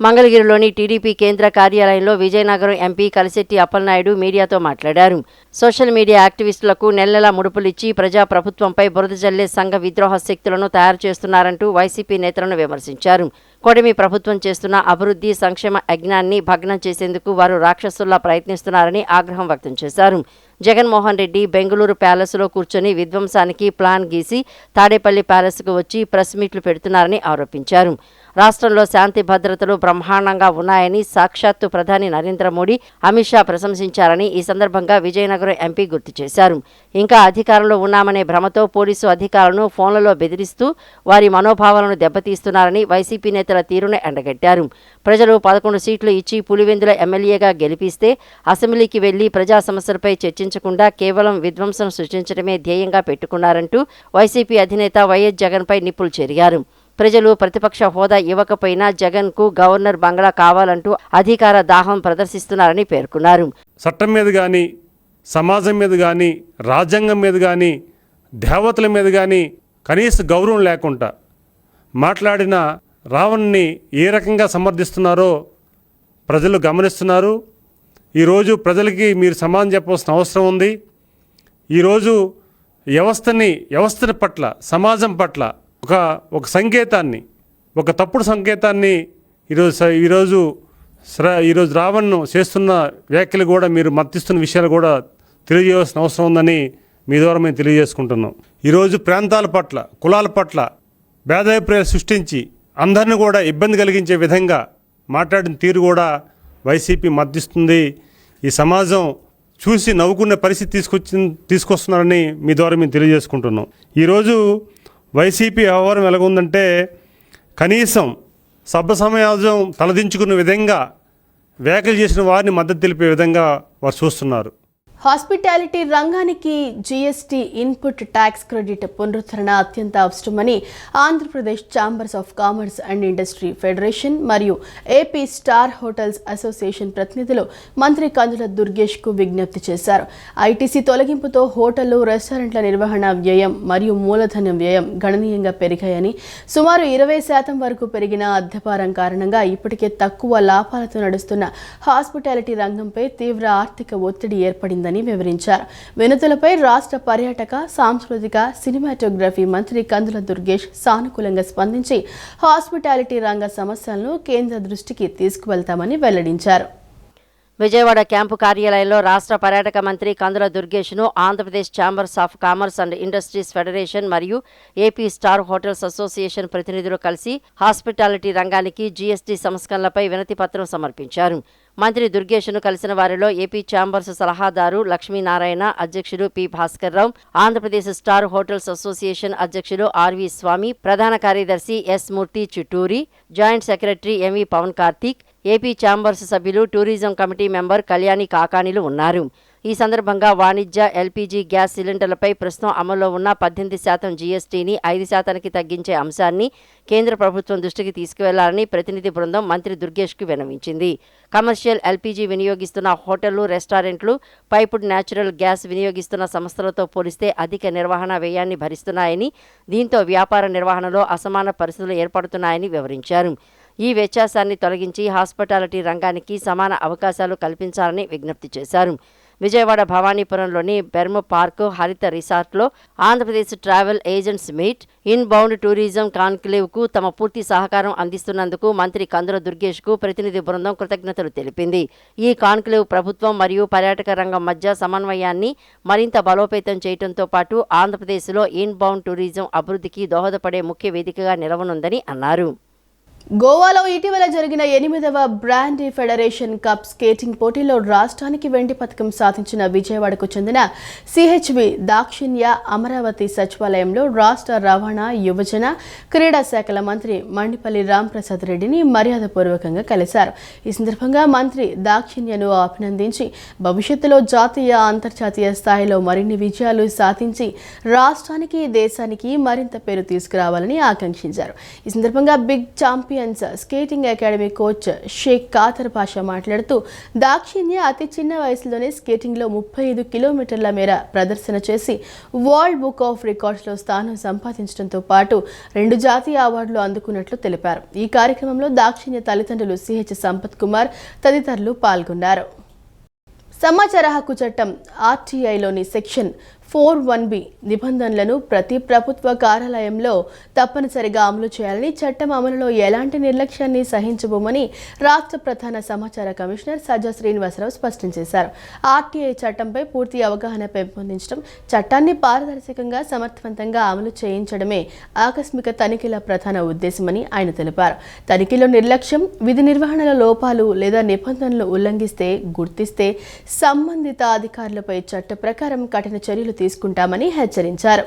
మంగళగిరిలోని టీడీపీ కేంద్ర కార్యాలయంలో విజయనగరం ఎంపీ కలిశెట్టి అప్పలనాయుడు మీడియాతో మాట్లాడారు. సోషల్ మీడియా యాక్టివిస్టులకు నెలలా ముడుపులిచ్చి ప్రజాప్రభుత్వంపై బురద జల్లే సంఘ విద్రోహ శక్తులను తయారు చేస్తున్నారంటూ వైసీపీ నేతలను విమర్శించారు. కూటమి ప్రభుత్వం చేస్తున్న అభివృద్ధి, సంక్షేమ యజ్ఞాన్ని భగ్నం చేసేందుకు వారు రాక్షసుల్లా ప్రయత్నిస్తున్నారని ఆగ్రహం వ్యక్తం చేశారు. జగన్మోహన్ రెడ్డి బెంగళూరు ప్యాలెస్లో కూర్చొని విధ్వంసానికి ప్లాన్ గీసి తాడేపల్లి ప్యాలెస్కు వచ్చి ప్రెస్ మీట్లు పెడుతున్నారని ఆరోపించారు. రాష్ట్రంలో శాంతి భద్రతలు బ్రహ్మాండంగా ఉన్నాయని సాక్షాత్తు ప్రధాని నరేంద్ర మోడీ, అమిత్ షా ప్రశంసించారని ఈ సందర్భంగా విజయనగరం ఎంపీ గుర్తు చేశారు. ఇంకా అధికారంలో ఉన్నామనే భ్రమతో పోలీసు అధికారులను ఫోన్లలో బెదిరిస్తూ వారి మనోభావాలను దెబ్బతీస్తున్నారని వైసీపీ నేతల తీరును ఎండగట్టారు. ప్రజలు 11 సీట్లు ఇచ్చి పులివెందుల ఎమ్మెల్యేగా గెలిపిస్తే అసెంబ్లీకి వెళ్లి ప్రజా సమస్యలపై చర్చించకుండా కేవలం విధ్వంసం సృష్టించడమే ధ్యేయంగా పెట్టుకున్నారంటూ వైసీపీ అధినేత వైఎస్ జగన్పై నిప్పులు చెరిగారు. ప్రజలు ప్రతిపక్ష హోదా ఇవ్వకపోయినా జగన్కు గవర్నర్ బంగ్లా కావాలంటూ అధికార దాహం ప్రదర్శిస్తున్నారని పేర్కొన్నారు. చట్టం మీద కానీ, సమాజం మీద కానీ, రాజ్యాంగం మీద కానీ, దేవతల మీద కానీ కనీస గౌరవం లేకుండా మాట్లాడిన రావణ్ని ఏ రకంగా సమర్థిస్తున్నారో ప్రజలు గమనిస్తున్నారు. ఈరోజు ప్రజలకి మీరు సమాధానం చెప్పవలసిన అవసరం ఉంది. ఈరోజు వ్యవస్థని పట్ల, సమాజం పట్ల ఒక సంకేతాన్ని, ఒక తప్పుడు సంకేతాన్ని ఈరోజు రావణ్ను చేస్తున్న వ్యాఖ్యలు కూడా మీరు మద్దతిస్తున్న విషయాలు కూడా తెలియజేయాల్సిన అవసరం ఉందని మీ ద్వారా మేము తెలియజేసుకుంటున్నాం. ఈరోజు ప్రాంతాల పట్ల, కులాల పట్ల భేదాభిప్రాయాలు సృష్టించి అందరిని కూడా ఇబ్బంది కలిగించే విధంగా మాట్లాడిన తీరు కూడా వైసీపీ మద్దతిస్తుంది. ఈ సమాజం చూసి నవ్వుకునే పరిస్థితి తీసుకొస్తున్నారని మీ ద్వారా మేము తెలియజేసుకుంటున్నాం. ఈరోజు వైసీపీ వ్యవహారం ఎలాగుందంటే కనీసం సభ్య సమాజం తలదించుకునే విధంగా వ్యాఖ్యలు చేసిన వారిని మద్దతు తెలిపే విధంగా వారు చూస్తున్నారు. హాస్పిటాలిటీ రంగానికి జీఎస్టీ ఇన్పుట్ ట్యాక్స్ క్రెడిట్ పునరుద్ధరణ అత్యంత అవసరమని Andhra Pradesh chambers of commerce and industry federation మరియు ఏపీ స్టార్ హోటల్స్ అసోసియేషన్ ప్రతినిధులు మంత్రి కందుల దుర్గేష్కు విజ్ఞప్తి చేశారు. ఐటీసీ తొలగింపుతో హోటళ్లు, రెస్టారెంట్ల నిర్వహణ వ్యయం మరియు మూలధన వ్యయం గణనీయంగా పెరిగాయని, సుమారు 20% వరకు పెరిగిన అద్దెభారం కారణంగా ఇప్పటికే తక్కువ లాభాలతో నడుస్తున్న హాస్పిటాలిటీ రంగంపై తీవ్ర ఆర్థిక ఒత్తిడి ఏర్పడిందని వివరించారు. వినతులపై రాష్ట్ర పర్యాటక, సాంస్కృతిక, సినిమాటోగ్రఫీ మంత్రి కందుల దుర్గేష్ సానుకూలంగా స్పందించి హాస్పిటాలిటీ రంగ సమస్యలను కేంద్ర దృష్టికి తీసుకువెళ్తామని వెల్లడించారు. విజయవాడ క్యాంపు కార్యాలయంలో రాష్ట్ర పర్యాటక మంత్రి కందుల దుర్గేష్ను Andhra Pradesh chambers of commerce and industries federation మరియు ఏపీ స్టార్ హోటల్స్ అసోసియేషన్ ప్రతినిధులు కలిసి హాస్పిటాలిటీ రంగానికి జీఎస్టీ సంస్కరణలపై వినతి పత్రం సమర్పించారు. మంత్రి దుర్గేష్ను కలిసిన వారిలో ఏపీ ఛాంబర్స్ సలహాదారు లక్ష్మీనారాయణ, అధ్యక్షుడు P Bhaskar Rao, Andhra Pradesh star hotels association అధ్యక్షుడు ఆర్వి స్వామి, ప్రధాన కార్యదర్శి S Murthy Chitturi, joint secretary MV Pavan Karthik, AP chambers సభ్యులు, టూరిజం కమిటీ మెంబర్ కళ్యాణి కాకాణిలు ఉన్నారు. ఈ సందర్భంగా వాణిజ్య ఎల్పీజీ గ్యాస్ సిలిండర్లపై ప్రస్తుతం అమల్లో ఉన్న 18% జీఎస్టీని 5%కి తగ్గించే అంశాన్ని కేంద్ర ప్రభుత్వం దృష్టికి తీసుకువెళ్లాలని ప్రతినిధి బృందం మంత్రి దుర్గేష్కు విన్నవించింది. కమర్షియల్ ఎల్పీజీ వినియోగిస్తున్న హోటళ్లు, రెస్టారెంట్లు, పైపుడ్ న్యాచురల్ గ్యాస్ వినియోగిస్తున్న సంస్థలతో పోలిస్తే అధిక నిర్వహణ వ్యయాన్ని భరిస్తున్నాయని, దీంతో వ్యాపార నిర్వహణలో అసమాన పరిస్థితులు ఏర్పడుతున్నాయని వివరించారు. ఈ వ్యత్యాసాన్ని తొలగించి హాస్పిటాలిటీ రంగానికి సమాన అవకాశాలు కల్పించాలని విజ్ఞప్తి చేశారు. విజయవాడ భవానీపురంలోని బెర్మ్ పార్క్ హరిత రిసార్ట్లో Andhra Pradesh travel agents meet, inbound tourism కాన్క్లేవ్కు తమ పూర్తి సహకారం అందిస్తున్నందుకు మంత్రి కందుల దుర్గేష్కు ప్రతినిధి బృందం కృతజ్ఞతలు తెలిపింది. ఈ కాన్క్లేవ్ ప్రభుత్వం మరియు పర్యాటక రంగం మధ్య సమన్వయాన్ని మరింత బలోపేతం చేయడంతో పాటు ఆంధ్రప్రదేశ్లో ఇన్ బౌండ్ టూరిజం అభివృద్ధికి దోహదపడే ముఖ్య వేదికగా నిలవనుందని అన్నారు. గోవాలో ఇటీవల జరిగిన 8వ బ్రాండీ ఫెడరేషన్ కప్ స్కేటింగ్ పోటీలో రాష్ట్రానికి వెండి పథకం సాధించిన విజయవాడకు చెందిన సిహెచ్వి దాక్షిణ్య అమరావతి సచివాలయంలో రాష్ట్ర రవాణా, యువజన, క్రీడా శాఖల మంత్రి మండిపల్లి రాంప్రసాద్ రెడ్డిని మర్యాదపూర్వకంగా కలిశారు. ఈ సందర్భంగా మంత్రి దాక్షిణ్యను అభినందించి భవిష్యత్తులో జాతీయ, అంతర్జాతీయ స్థాయిలో మరిన్ని విజయాలు సాధించి రాష్ట్రానికి, దేశానికి మరింత పేరు తీసుకురావాలని ఆకాంక్షించారు. ఈ సందర్భంగా big champions skating academy coach Shaik Khader Pasha మాట్లాడుతూ దాక్షిణ్య అతి చిన్న వయసులోనే స్కేటింగ్లో 35 కిలోమీటర్ల మేర ప్రదర్శన చేసి వరల్డ్ బుక్ ఆఫ్ రికార్డ్స్లో స్థానం సంపాదించడంతో పాటు 2 జాతీయ అవార్డులు అందుకున్నట్లు తెలిపారు. ఈ కార్యక్రమంలో దాక్షిణ్య తల్లిదండ్రులు సిహెచ్ సంపత్ కుమార్ తదితరులు పాల్గొన్నారు. సమాచార హక్కు చట్టం ఆర్టీఐలోని సెక్షన్ 4(1)B నిబంధనలను ప్రతి ప్రభుత్వ కార్యాలయంలో తప్పనిసరిగా అమలు చేయాలని, చట్టం అమలులో ఎలాంటి నిర్లక్ష్యాన్ని సహించబోమని రాష్ట్ర ప్రధాన సమాచార కమిషనర్ సజ్జా శ్రీనివాసరావు స్పష్టం చేశారు. ఆర్టీఐ చట్టంపై పూర్తి అవగాహన పెంపొందించడం, చట్టాన్ని పారదర్శకంగా, సమర్థవంతంగా అమలు చేయించడమే ఆకస్మిక తనిఖీల ప్రధాన ఉద్దేశమని ఆయన తెలిపారు. తనిఖీలో నిర్లక్ష్యం, విధి నిర్వహణలో లోపాలు లేదా నిబంధనలు ఉల్లంఘిస్తే గుర్తిస్తే సంబంధిత అధికారులపై చట్ట ప్రకారం కఠిన చర్యలు తీసుకుంటామని హెచ్చరించారు.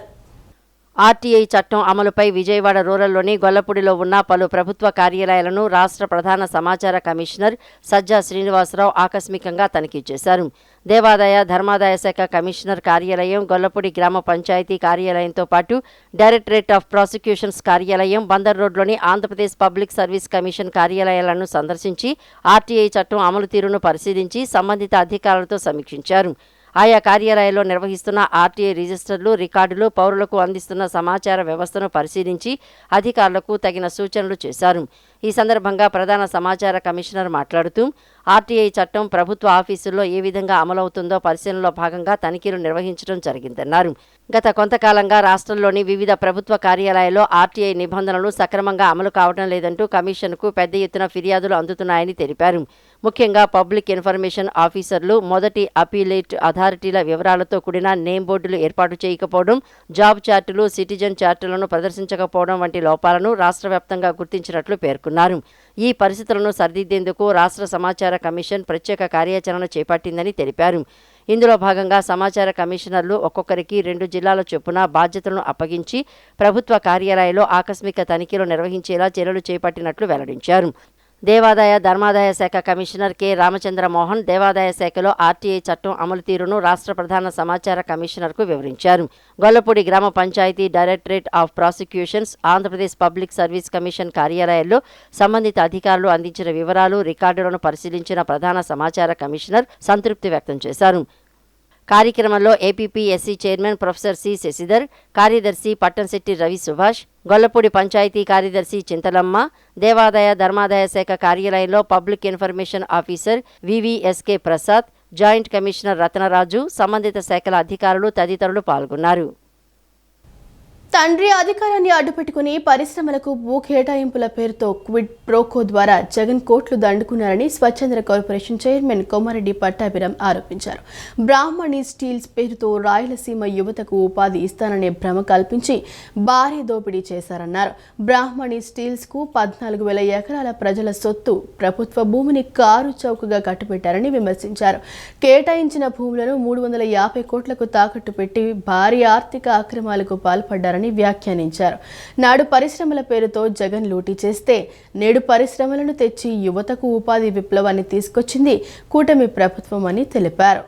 ఆర్టీఐ చట్టం అమలుపై విజయవాడ రూరల్లోని గొల్లపూడిలో ఉన్న పలు ప్రభుత్వ కార్యాలయాలను రాష్ట్ర ప్రధాన సమాచార కమిషనర్ సజ్జా శ్రీనివాసరావు ఆకస్మికంగా తనిఖీ చేశారు. దేవాదాయ ధర్మాదాయ శాఖ కమిషనర్ కార్యాలయం, గొల్లపూడి గ్రామ పంచాయతీ కార్యాలయంతో పాటు డైరెక్టరేట్ ఆఫ్ ప్రాసిక్యూషన్స్ కార్యాలయం, బందర్ రోడ్లోని ఆంధ్రప్రదేశ్ పబ్లిక్ సర్వీస్ కమిషన్ కార్యాలయాలను సందర్శించి ఆర్టీఐ చట్టం అమలు తీరును పరిశీలించి సంబంధిత అధికారులతో సమీక్షించారు. ఆయా కార్యాలయాల్లో నిర్వహిస్తున్న ఆర్టీఐ రిజిస్టర్లు, రికార్డులు, పౌరులకు అందిస్తున్న సమాచార వ్యవస్థను పరిశీలించి అధికారులకు తగిన సూచనలు చేశారు. ఈ సందర్భంగా ప్రధాన సమాచార కమిషనర్ మాట్లాడుతూ ఆర్టీఐ చట్టం ప్రభుత్వ ఆఫీసుల్లో ఏ విధంగా అమలవుతుందో పరిశీలనలో భాగంగా తనిఖీలు నిర్వహించడం జరిగిందన్నారు. గత కొంతకాలంగా రాష్ట్రంలోని వివిధ ప్రభుత్వ కార్యాలయాల్లో ఆర్టీఐ నిబంధనలు సక్రమంగా అమలు కావడం లేదంటూ కమిషన్కు పెద్ద ఎత్తున ఫిర్యాదులు అందుతున్నాయని తెలిపారు. ముఖ్యంగా పబ్లిక్ ఇన్ఫర్మేషన్ ఆఫీసర్లు మొదటి అపీలేట్ అథారిటీల వివరాలతో కూడిన నేమ్ బోర్డులు ఏర్పాటు చేయకపోవడం, జాబ్ చార్టులు, సిటిజన్ చార్టులను ప్రదర్శించకపోవడం వంటి లోపాలను రాష్ట్ర వ్యాప్తంగా గుర్తించినట్లు పేర్కొన్నారు. ఈ పరిస్థితులను సరిదిద్దేందుకు రాష్ట్ర సమాచార కమిషన్ ప్రత్యేక కార్యాచరణ చేపట్టిందని తెలిపారు. ఇందులో భాగంగా సమాచార కమిషనర్లు ఒక్కొక్కరికి 2 జిల్లాల చొప్పున బాధ్యతలను అప్పగించి ప్రభుత్వ కార్యాలయాల్లో ఆకస్మిక తనిఖీలు నిర్వహించేలా చర్యలు చేపట్టినట్లు వెల్లడించారు. దేవాదాయ ధర్మాదాయ శాఖ కమిషనర్ కె రామచంద్రమోహన్ దేవాదాయ శాఖలో ఆర్టీఐ చట్టం అమలు తీరును రాష్ట్ర ప్రధాన సమాచార కమిషనర్కు వివరించారు. గొల్లపూడి గ్రామ panchayat directorate of prosecutions, Andhra Pradesh public service commission కార్యాలయాల్లో సంబంధిత అధికారులు అందించిన వివరాలు, రికార్డులను పరిశీలించిన ప్రధాన సమాచార కమిషనర్ సంతృప్తి వ్యక్తం చేశారు. కార్యక్రమంలో APPSC chairman professor C Shashidhar, కార్యదర్శి పట్టంశెట్టి రవి సుభాష్, గొల్లపూడి పంచాయతీ కార్యదర్శి చింతలమ్మ, దేవాదాయ ధర్మాదాయ శాఖ కార్యాలయంలో public information officer VVSK Prasad, joint commissioner Ratnaraju, సంబంధిత శాఖల అధికారులు తదితరులు పాల్గొన్నారు. తండ్రి అధికారాన్ని అడ్డుపెట్టుకుని పరిశ్రమలకు భూ కేటాయింపుల పేరుతో క్విడ్ ప్రోకో ద్వారా జగన్ కోట్లు దండుకున్నారని స్వచ్ఛంద కార్పొరేషన్ చైర్మన్ కొమారెడ్డి పట్టాభిరామ్ ఆరోపించారు. బ్రాహ్మణి స్టీల్స్ పేరుతో రాయలసీమ యువతకు ఉపాధి ఇస్తాననే భ్రమ కల్పించి భారీ దోపిడీ చేశారన్నారు. బ్రాహ్మణి స్టీల్స్కు 14,000 ఎకరాల ప్రజల సొత్తు, ప్రభుత్వ భూమిని కారు చౌకగా కట్టుబెట్టారని విమర్శించారు. కేటాయించిన భూములను 350 కోట్లకు తాకట్టు పెట్టి భారీ ఆర్థిక అక్రమాలకు పాల్పడ్డారని వ్యాఖ్యానించారు. నాడు పరిశ్రమల పేరుతో జగన్ లూటీ చేస్తే నేడు పరిశ్రమలను తెచ్చి యువతకు ఉపాధి విప్లవాన్ని తీసుకొచ్చింది కూటమి ప్రభుత్వం అని తెలిపారు.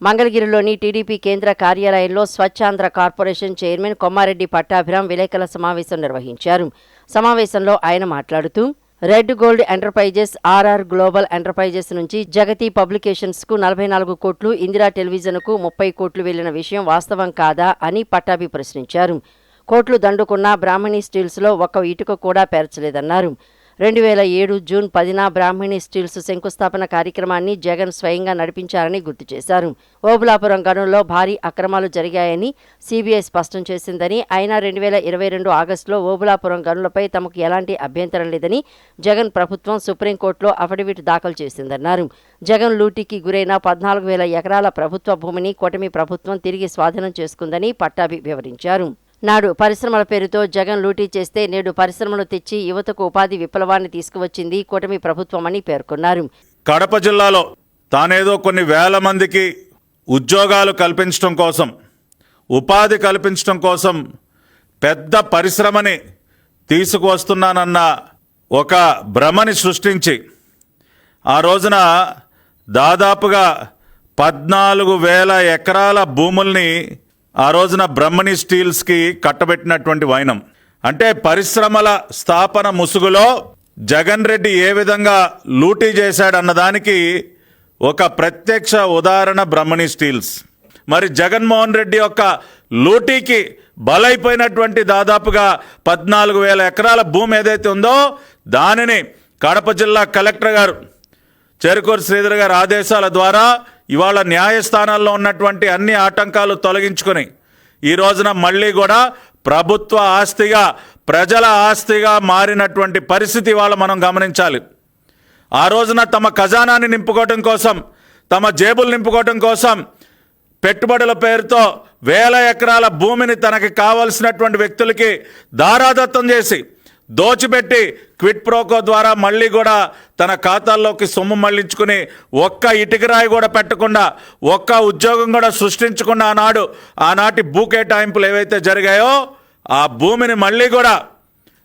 మంగళగిరిలోని టీడీపీ కేంద్ర కార్యాలయంలో స్వచ్ఛాంధ్ర కార్పొరేషన్ చైర్మన్ కొమ్మారెడ్డి పట్టాభిరామ్ విలేకరుల సమావేశం నిర్వహించారు. సమావేశంలో ఆయన మాట్లాడుతూ red gold enterprises, RR global enterprises నుంచి జగతి పబ్లికేషన్స్కు 44 కోట్లు, ఇందిరా టెలివిజన్కు 30 కోట్లు వెళ్లిన విషయం వాస్తవం కాదా అని పట్టాభి ప్రశ్నించారు. కోట్లు దండుకున్న బ్రాహ్మణి స్టీల్స్లో ఒక్క ఇటుక కూడా పేర్చలేదన్నారు. 2007 జూన్ 10న బ్రాహ్మణి స్టీల్స్ శంకుస్థాపన కార్యక్రమాన్ని జగన్ స్వయంగా నడిపించారని గుర్తు చేశారు. ఓబులాపురం గనుల్లో భారీ అక్రమాలు జరిగాయని సీబీఐ స్పష్టం చేసిందని, అయినా 2022 ఆగస్టులో ఓబులాపురం గనులపై తమకు ఎలాంటి అభ్యంతరం లేదని జగన్ ప్రభుత్వం సుప్రీంకోర్టులో అఫిడవిట్ దాఖలు చేసిందన్నారు. జగన్ లూటీకి గురైన 14,000 ఎకరాల ప్రభుత్వ భూమిని కూటమి ప్రభుత్వం తిరిగి స్వాధీనం చేసుకుందని పట్టాభి వివరించారు. నాడు పరిశ్రమల పేరుతో జగన్ లూటీ చేస్తే నేడు పరిశ్రమలు తెచ్చి యువతకు ఉపాధి విప్లవాన్ని తీసుకువచ్చింది కూటమి ప్రభుత్వమని పేర్కొన్నారు. కడప జిల్లాలో తానేదో కొన్ని వేల మందికి ఉద్యోగాలు కల్పించడం కోసం, ఉపాధి కల్పించడం కోసం పెద్ద పరిశ్రమని తీసుకువస్తున్నానన్న ఒక భ్రమని సృష్టించి ఆ రోజున దాదాపుగా 14,000 ఎకరాల భూముల్ని ఆ రోజున బ్రహ్మణి స్టీల్స్కి కట్టబెట్టినటువంటి వైనం. అంటే పరిశ్రమల స్థాపన ముసుగులో జగన్ రెడ్డి ఏ విధంగా లూటీ చేశాడన్నదానికి ఒక ప్రత్యక్ష ఉదాహరణ బ్రహ్మణి స్టీల్స్. మరి జగన్మోహన్ రెడ్డి యొక్క లూటీకి బలైపోయినటువంటి దాదాపుగా 14,000 ఎకరాల భూమి ఏదైతే ఉందో దానిని కడప జిల్లా కలెక్టర్ గారు చెరుకూరు శ్రీధర్ గారి ఆదేశాల ద్వారా ఇవాళ న్యాయస్థానాల్లో ఉన్నటువంటి అన్ని ఆటంకాలు తొలగించుకొని ఈ రోజున మళ్ళీ కూడా ప్రభుత్వ ఆస్తిగా, ప్రజల ఆస్తిగా మారినటువంటి పరిస్థితి ఇవాళ మనం గమనించాలి. ఆ రోజున తమ ఖజానాన్ని నింపుకోవడం కోసం, తమ జేబులు నింపుకోవడం కోసం పెట్టుబడుల పేరుతో 1,000 ఎకరాల భూమిని తనకి కావలసినటువంటి వ్యక్తులకి దారాదత్తం చేసి దోచిపెట్టి క్విట్ ప్రోకో ద్వారా మళ్ళీ కూడా తన ఖాతాల్లోకి సొమ్ము మళ్లించుకుని ఒక్క ఇటుకరాయి కూడా పెట్టకుండా, ఒక్క ఉద్యోగం కూడా సృష్టించకుండా ఆనాటి భూ కేటాయింపులు ఏవైతే జరిగాయో ఆ భూమిని మళ్ళీ కూడా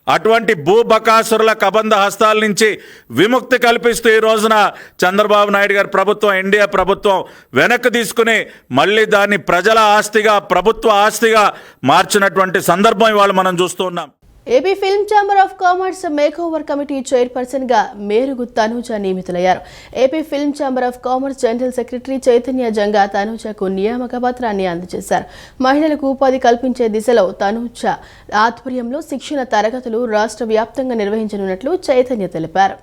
అటువంటి భూ బకాసురుల కబంధ హస్తాల నుంచి విముక్తి కల్పిస్తూ ఈ రోజున చంద్రబాబు నాయుడు గారి ప్రభుత్వం, ఎన్డీఏ ప్రభుత్వం వెనక్కి తీసుకుని మళ్ళీ దాన్ని ప్రజల ఆస్తిగా, ప్రభుత్వ ఆస్తిగా మార్చినటువంటి సందర్భం ఇవాళ మనం చూస్తూ ఉన్నాం. AP film chamber of commerce makeover committee chairperson గా మేరుగు తనూజ నియమితులయ్యారు. AP film chamber of commerce general secretary Chaitanya Janga తనూజకు నియామక పత్రాన్ని అందజేశారు. మహిళలకు ఉపాధి కల్పించే దిశలో తనూజ ఆధ్వర్యంలో శిక్షణ తరగతులు రాష్ట్ర వ్యాప్తంగా నిర్వహించనున్నట్లు చైతన్య తెలిపారు.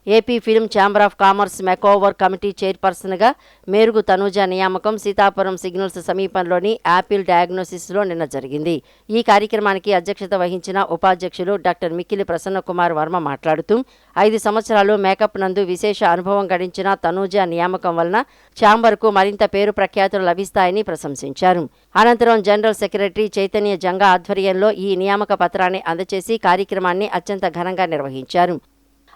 AP film chamber of commerce makeover committee చైర్పర్సన్గా మేరుగు తనూజ నియామకం సీతాపురం సిగ్నల్స్ సమీపంలోని యాపిల్ డయాగ్నోసిస్లో నిన్న జరిగింది. ఈ కార్యక్రమానికి అధ్యక్షత వహించిన ఉపాధ్యక్షులు డాక్టర్ మిక్కిలి ప్రసన్నకుమార్ వర్మ మాట్లాడుతూ 5 సంవత్సరాలు మేకప్ నందు విశేష అనుభవం గడించిన తనూజ నియామకం వలన ఛాంబర్కు మరింత పేరు ప్రఖ్యాతులు లభిస్తాయని ప్రశంసించారు. అనంతరం జనరల్ సెక్రటరీ చైతన్య జంగా ఆధ్వర్యంలో ఈ నియామక పత్రాన్ని అందజేసి కార్యక్రమాన్ని అత్యంత ఘనంగా నిర్వహించారు.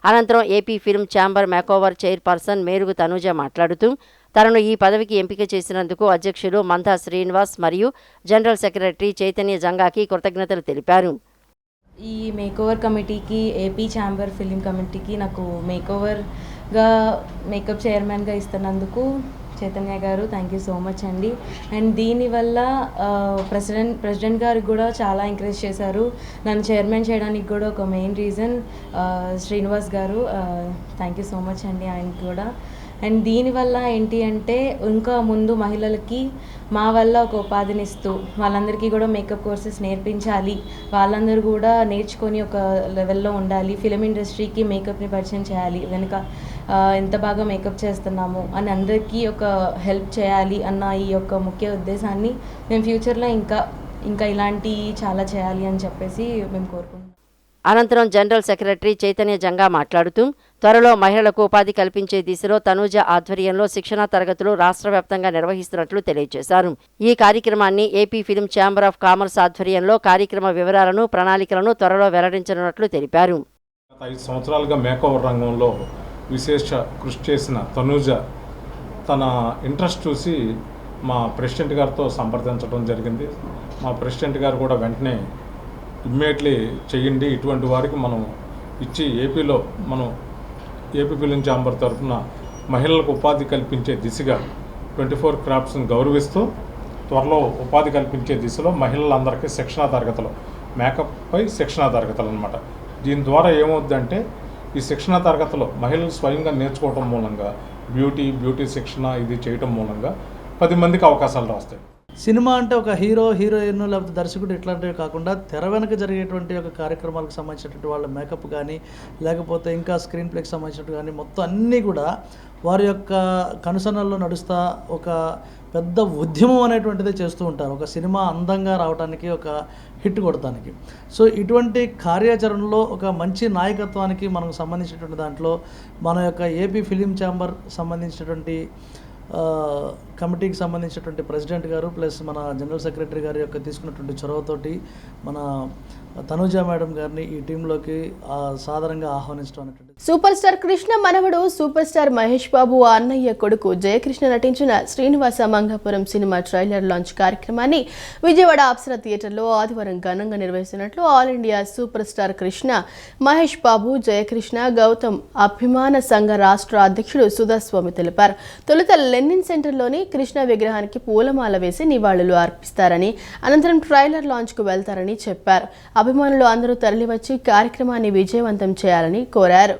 అనంతరం AP film chamber makeover chairperson Merugu Tanuja మాట్లాడుతూ తనను ఈ పదవికి ఎంపిక చేసినందుకు అధ్యక్షులు మంతా శ్రీనివాస్ మరియు జనరల్ సెక్రటరీ చైతన్య జంగాకి కృతజ్ఞతలు తెలిపారు. ఈ మేకోవర్ కమిటీకి, ఏపీ ఛాంబర్ ఫిల్మ్ కమిటీకి నాకు మేకప్ చైర్మన్గా ఇస్తున్నందుకు చైతన్య గారు థ్యాంక్ యూ సో మచ్ అండి. అండ్ దీనివల్ల ప్రెసిడెంట్ గారికి కూడా చాలా ఎంకరేజ్ చేశారు. నన్ను చైర్మన్ చేయడానికి కూడా ఒక మెయిన్ రీజన్ శ్రీనివాస్ గారు. థ్యాంక్ యూ సో మచ్ అండి ఆయనకి కూడా. అండ్ దీనివల్ల ఏంటి అంటే ఇంకా ముందు మహిళలకి మా వల్ల ఒక ఉపాధినిస్తూ వాళ్ళందరికీ కూడా మేకప్ కోర్సెస్ నేర్పించాలి, వాళ్ళందరూ కూడా నేర్చుకొని ఒక లెవెల్లో ఉండాలి, ఫిలిం ఇండస్ట్రీకి మేకప్ని పరిచయం చేయాలి, వెనుక ఎంత బాగా మేకప్ చేస్తున్నాము అని అందరికీ ఒక హెల్ప్ చేయాలి అన్న ఈ యొక్క ముఖ్య ఉద్దేశాన్ని మేము ఫ్యూచర్లో ఇంకా ఇలాంటి చాలా చేయాలి అని చెప్పేసి మేము కోరుకుంటున్నాం. అనంతరం జనరల్ సెక్రటరీ చైతన్య జంగా మాట్లాడుతూ త్వరలో మహిళలకు ఉపాధి కల్పించే దిశలో తనూజ ఆధ్వర్యంలో శిక్షణా తరగతులు రాష్ట్ర వ్యాప్తంగా నిర్వహిస్తున్నట్లు తెలియజేశారు. ఈ కార్యక్రమాన్ని AP film chamber of commerce ఆధ్వర్యంలో కార్యక్రమ వివరాలను, ప్రణాళికలను త్వరలో వెల్లడించనున్నట్లు తెలిపారు. 5 సంవత్సరాలుగా మేకోవర్ రంగంలో విశేష కృషి చేసిన తనూజ తన ఇంట్రెస్ట్ చూసి మా ప్రెసిడెంట్ గారితో సంప్రదించడం జరిగింది. మా ప్రెసిడెంట్ గారు కూడా వెంటనే ఇమ్మీడియట్లీ చేయండి, ఇటువంటి వారికి మనం ఇచ్చి ఏపీలో మనం ఏపీ ఫిల్మ్ ఛాంబర్ తరఫున మహిళలకు ఉపాధి కల్పించే దిశగా 24 క్రాఫ్ట్స్ని గౌరవిస్తూ త్వరలో ఉపాధి కల్పించే దిశలో మహిళలందరికీ శిక్షణా తరగతులు, మేకప్పై శిక్షణా తరగతులు అనమాట. దీని ద్వారా ఏమవుద్దంటే ఈ శిక్షణా తరగతులు మహిళలు స్వయంగా నేర్చుకోవటం మూలంగా బ్యూటీ శిక్షణ ఇది చేయటం మూలంగా 10 మందికి అవకాశాలు వస్తాయి. సినిమా అంటే ఒక హీరో, హీరోయిన్ లేకపోతే దర్శకుడు ఇట్లాంటివి కాకుండా తెర వెనక జరిగేటువంటి ఒక కార్యక్రమాలకు సంబంధించినటువంటి వాళ్ళ మేకప్ కానీ లేకపోతే ఇంకా స్క్రీన్ ప్లేకి సంబంధించినట్టు కానీ మొత్తం అన్నీ కూడా వారి యొక్క కనుసన్నల్లో నడుస్తా ఒక పెద్ద ఉద్యమం అనేటువంటిదే చేస్తూ ఉంటారు, ఒక సినిమా అందంగా రావడానికి, ఒక హిట్ కొడటానికి. సో ఇటువంటి కార్యాచరణలో ఒక మంచి నాయకత్వానికి మనకు సంబంధించినటువంటి దాంట్లో మన యొక్క ఏపీ ఫిలిం ఛాంబర్ సంబంధించినటువంటి కమిటీకి సంబంధించినటువంటి ప్రెసిడెంట్ గారు ప్లస్ మన జనరల్ సెక్రటరీ గారి యొక్క తీసుకున్నటువంటి చొరవతోటి మన తనుజ మేడం గారిని ఈ టీంలోకి సాధారణంగా ఆహ్వానించడం అనేటువంటి. సూపర్ స్టార్ కృష్ణ మనవడు సూపర్ స్టార్ మహేష్ బాబు అన్నయ్య కొడుకు జయకృష్ణ నటించిన Srinivasa Mangapuram cinema trailer launch కార్యక్రమాన్ని విజయవాడ అప్సరా థియేటర్లో ఆదివారం ఘనంగా నిర్వహిస్తున్నట్లు all India super star Krishna Mahesh Babu Jayakrishna Gautam అభిమాన సంఘ రాష్ట్ర అధ్యక్షుడు సుధాస్వామి తెలిపారు. తొలుత లెనిన్ సెంటర్లోని కృష్ణ విగ్రహానికి పూలమాల వేసి నివాళులు అర్పిస్తారని, అనంతరం ట్రైలర్ లాంచ్కు వెళ్తారని చెప్పారు. అభిమానులు అందరూ తరలివచ్చి కార్యక్రమాన్ని విజయవంతం చేయాలని కోరారు.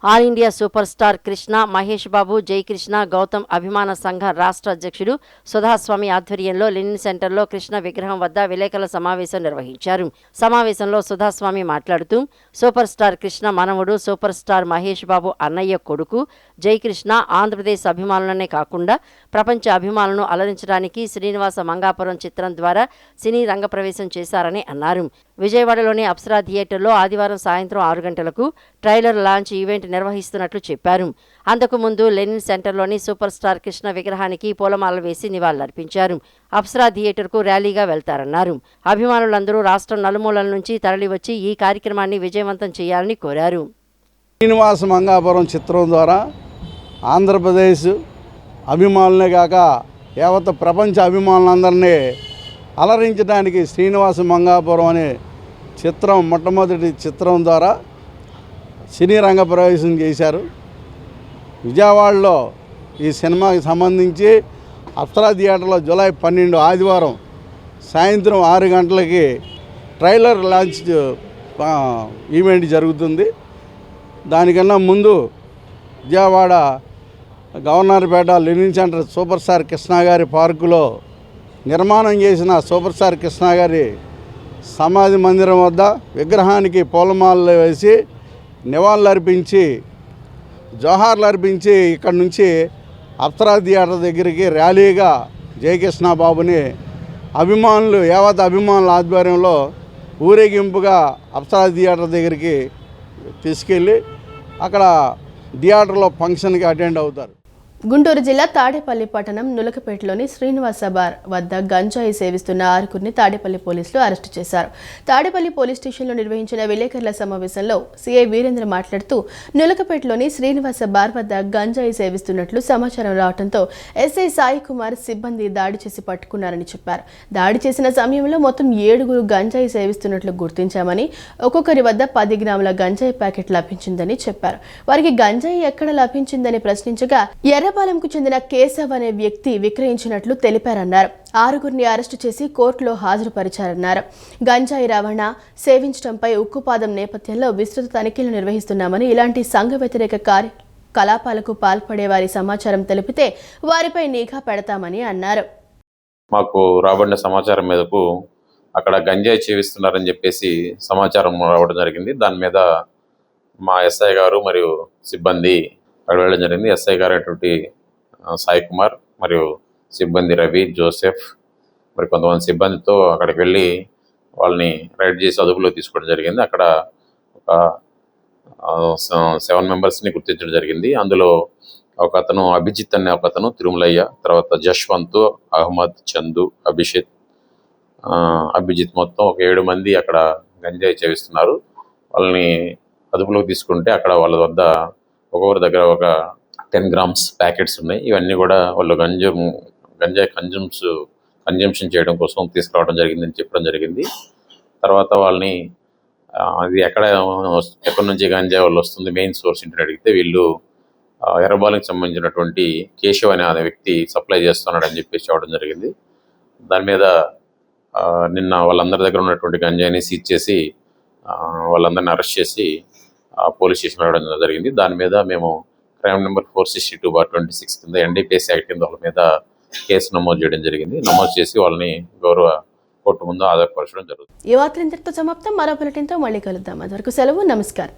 All India super star Krishna Mahesh Babu Jayakrishna Gautam అభిమాన సంఘ రాష్ట్ర అధ్యక్షుడు సుధాస్వామి ఆధ్వర్యంలో లెనిన్ సెంటర్లో కృష్ణ విగ్రహం వద్ద విలేకరుల సమావేశం నిర్వహించారు. సమావేశంలో సుధాస్వామి మాట్లాడుతూ సూపర్ స్టార్ కృష్ణ మనవడు సూపర్ స్టార్ మహేష్ బాబు అన్నయ్య కొడుకు జయకృష్ణ ఆంధ్రప్రదేశ్ అభిమానులనే కాకుండా ప్రపంచ అభిమానులను అలరించడానికి శ్రీనివాస మంగాపురం చిత్రం ద్వారా సినీ రంగప్రవేశం చేశారని అన్నారు. విజయవాడలోని అప్సరా థియేటర్లో ఆదివారం సాయంత్రం 6 గంటలకు ట్రైలర్ లాంచ్ ఈవెంట్ నిర్వహిస్తున్నట్లు చెప్పారు. అంతకుముందు లెనిన్ సెంటర్లోని సూపర్ స్టార్ కృష్ణ విగ్రహానికి పూలమాల వేసి నివాళులర్పించారు. అప్సరా థియేటర్కు ర్యాలీగా వెళ్తారన్నారు. అభిమానులందరూ రాష్ట్రం నలుమూలల నుంచి తరలివచ్చి ఈ కార్యక్రమాన్ని విజయవంతం చేయాలని కోరారు. శ్రీనివాస మంగాపురం చిత్రం ద్వారా ఆంధ్రప్రదేశ్ అభిమానులే కాక యావత్ ప్రపంచ అభిమానులందరినీ అలరించడానికి శ్రీనివాస మంగాపురం అనే చిత్రం మొట్టమొదటి చిత్రం ద్వారా సినీ రంగ ప్రవేశం చేశారు. విజయవాడలో ఈ సినిమాకి సంబంధించి అప్సరా థియేటర్లో జూలై 12 ఆదివారం సాయంత్రం 6 గంటలకి ట్రైలర్ లాంచ్ ఈవెంట్ జరుగుతుంది. దానికన్నా ముందు Vijayawada Governorpet Lenin centre super star Krishna గారి పార్కులో నిర్మాణం చేసిన సూపర్ స్టార్ కృష్ణ గారి సమాధి మందిరం వద్ద విగ్రహానికి పూలమాలలు వేసి నివాళులర్పించి జోహార్లు అర్పించి ఇక్కడ నుంచి అప్సరా థియేటర్ దగ్గరికి ర్యాలీగా జయకృష్ణ బాబుని అభిమానులు యావత్ అభిమానుల ఆధ్వర్యంలో ఊరేగింపుగా అప్సరా థియేటర్ దగ్గరికి తీసుకెళ్ళి అక్కడ థియేటర్లో ఫంక్షన్కి అటెండ్ అవుతారు. గుంటూరు జిల్లా తాడేపల్లి పట్టణం నులకపేటలోని శ్రీనివాస బార్ వద్ద గంజాయి సేవిస్తున్న 6గురిని తాడేపల్లి పోలీసులు అరెస్టు చేశారు. తాడేపల్లి పోలీస్ స్టేషన్లో నిర్వహించిన విలేకరుల సమావేశంలో సీఐ వీరేంద్ర మాట్లాడుతూ నులకపేటలోని శ్రీనివాస బార్ వద్ద గంజాయి సేవిస్తున్నట్లు సమాచారం రావడంతో ఎస్ఐ సాయి కుమార్ సిబ్బంది దాడి చేసి పట్టుకున్నారని చెప్పారు. దాడి చేసిన సమయంలో మొత్తం 7గురు గంజాయి సేవిస్తున్నట్లు గుర్తించామని, ఒక్కొక్కరి వద్ద 10 గ్రాముల గంజాయి ప్యాకెట్ లభించిందని చెప్పారు. వారికి గంజాయి ఎక్కడ లభించిందని ప్రశ్నించగా ఎర్రపాలెంకు చెందిన కేశవ్ అనే వ్యక్తి విక్రయించినట్లు తెలిపారన్నారు. 6గురిని అరెస్టు చేసి కోర్టులో హాజరుపరిచారన్నారు. గంజాయి రవాణా సేవించడంపై ఉక్కుపాదం నేపథ్యంలో విస్తృత తనిఖీలు నిర్వహిస్తున్నామని, ఇలాంటి సంఘ వ్యతిరేక కార్యకలాపాలకు పాల్పడే వారి సమాచారం తెలిపితే వారిపై నిఘా పెడతామని అన్నారు. మాకు రాబడిన సమాచారం మేరకు అక్కడ గంజాయి చేవిస్తున్నారని చెప్పేసి సమాచారం రావడం జరిగింది. దాని మీద మా ఎస్ఐ గారు మరియు సిబ్బంది అక్కడ వెళ్ళడం జరిగింది. ఎస్ఐ గారు అటువంటి సాయి కుమార్ మరియు సిబ్బంది రవి, జోసెఫ్ మరి కొంతమంది సిబ్బందితో అక్కడికి వెళ్ళి వాళ్ళని రైడ్ చేసి అదుపులో తీసుకోవడం జరిగింది. అక్కడ ఒక 7 మెంబర్స్ని గుర్తించడం జరిగింది. అందులో ఒక అతను అభిజిత్ అనే ఒక అతను, తిరుమలయ్య, తర్వాత జశ్వంత్, అహ్మద్, చందు, అభిజిత్ మొత్తం ఒక 7 మంది అక్కడ గంజాయి చేవిస్తున్నారు. వాళ్ళని అదుపులోకి తీసుకుంటే అక్కడ వాళ్ళ వద్ద ఒక్కొక్కరి దగ్గర ఒక 10 గ్రామ్స్ ప్యాకెట్స్ ఉన్నాయి. ఇవన్నీ కూడా వాళ్ళు గంజాయి కన్జంప్షన్ చేయడం కోసం తీసుకురావడం జరిగిందని చెప్పడం జరిగింది. తర్వాత వాళ్ళని అది ఎక్కడి నుంచి గంజాయి వాళ్ళు వస్తుంది మెయిన్ సోర్స్ ఇంటిని అడిగితే వీళ్ళు ఎర్రబాలెంకి సంబంధించినటువంటి కేశవ్ అనే వ్యక్తి సప్లై చేస్తున్నాడని చెప్పేసి చెప్పడం జరిగింది. దాని మీద నిన్న వాళ్ళందరి దగ్గర ఉన్నటువంటి గంజాయిని సీజ్ చేసి వాళ్ళందరినీ అరెస్ట్ చేసి పోలీస్ స్టేషన్ రావడం జరిగింది. దాని మీద మేము క్రైమ్ నెంబర్ 462/26 కింద NDPS యాక్ట్ కింద వాళ్ళ మీద కేసు నమోదు చేయడం జరిగింది. నమోదు చేసి వాళ్ళని గౌరవ కోర్టు ముందు ఆధారపరచడం జరుగుతుంది. ఈ వార్తలు ఇంతటితో సమాప్తం. మరో బులెటిన్తో మళ్ళీ కలుద్దాం. అంతవరకు సెలవు. నమస్కారం.